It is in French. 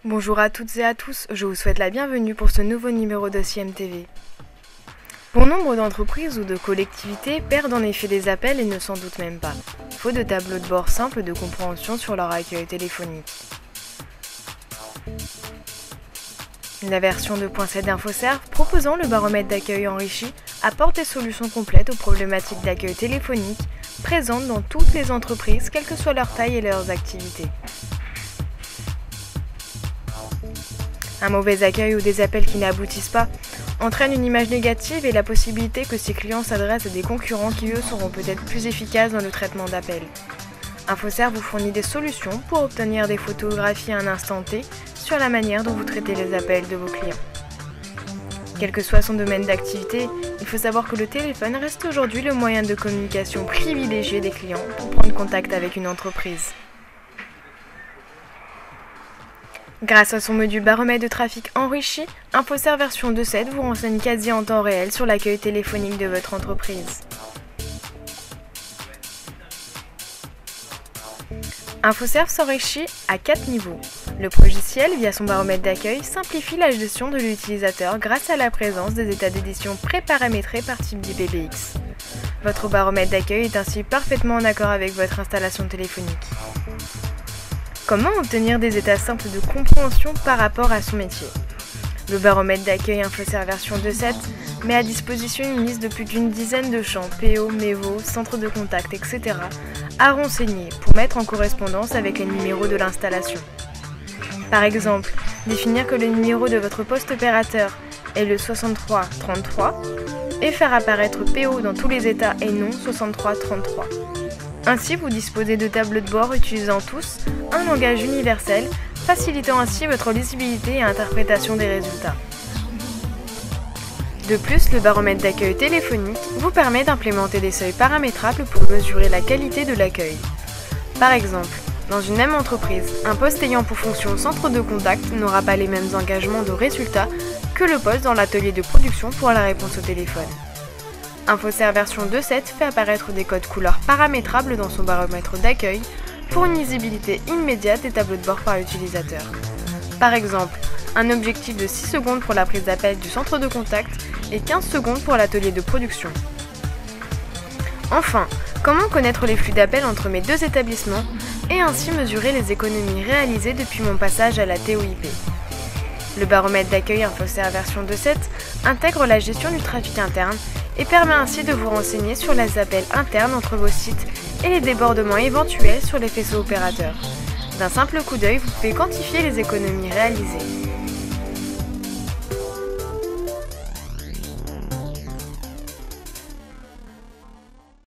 Bonjour à toutes et à tous, je vous souhaite la bienvenue pour ce nouveau numéro de CMTV. Bon nombre d'entreprises ou de collectivités perdent en effet des appels et ne s'en doutent même pas, faute de tableaux de bord simples de compréhension sur leur accueil téléphonique. La version 2.7 d'InfoServe, proposant le baromètre d'accueil enrichi, apporte des solutions complètes aux problématiques d'accueil téléphonique présentes dans toutes les entreprises, quelle que soit leur taille et leurs activités. Un mauvais accueil ou des appels qui n'aboutissent pas entraîne une image négative et la possibilité que ces clients s'adressent à des concurrents qui eux seront peut-être plus efficaces dans le traitement d'appels. InfoServe vous fournit des solutions pour obtenir des photographies à un instant T sur la manière dont vous traitez les appels de vos clients. Quel que soit son domaine d'activité, il faut savoir que le téléphone reste aujourd'hui le moyen de communication privilégié des clients pour prendre contact avec une entreprise. Grâce à son module baromètre de trafic enrichi, InfoServe version 2.7 vous renseigne quasi en temps réel sur l'accueil téléphonique de votre entreprise. InfoServe s'enrichit à 4 niveaux. Le logiciel, via son baromètre d'accueil, simplifie la gestion de l'utilisateur grâce à la présence des états d'édition pré-paramétrés par type d'IPBX. Votre baromètre d'accueil est ainsi parfaitement en accord avec votre installation téléphonique. Comment obtenir des états simples de compréhension par rapport à son métier? Le baromètre d'accueil InfoServe version 2.7 met à disposition une liste de plus d'une dizaine de champs, PO, MEVO, centre de contact, etc. à renseigner pour mettre en correspondance avec les numéros de l'installation. Par exemple, définir que le numéro de votre poste opérateur est le 6333 et faire apparaître PO dans tous les états et non 6333. Ainsi, vous disposez de tableaux de bord utilisant tous un langage universel, facilitant ainsi votre lisibilité et interprétation des résultats. De plus, le baromètre d'accueil téléphonique vous permet d'implémenter des seuils paramétrables pour mesurer la qualité de l'accueil. Par exemple, dans une même entreprise, un poste ayant pour fonction centre de contact n'aura pas les mêmes engagements de résultats que le poste dans l'atelier de production pour la réponse au téléphone. InfoServe version 2.7 fait apparaître des codes couleurs paramétrables dans son baromètre d'accueil pour une lisibilité immédiate des tableaux de bord par l'utilisateur. Par exemple, un objectif de 6 secondes pour la prise d'appel du centre de contact et 15 secondes pour l'atelier de production. Enfin, comment connaître les flux d'appels entre mes deux établissements et ainsi mesurer les économies réalisées depuis mon passage à la TOIP? Le baromètre d'accueil InfoServe version 2.7 intègre la gestion du trafic interne et permet ainsi de vous renseigner sur les appels internes entre vos sites et les débordements éventuels sur les faisceaux opérateurs. D'un simple coup d'œil, vous pouvez quantifier les économies réalisées.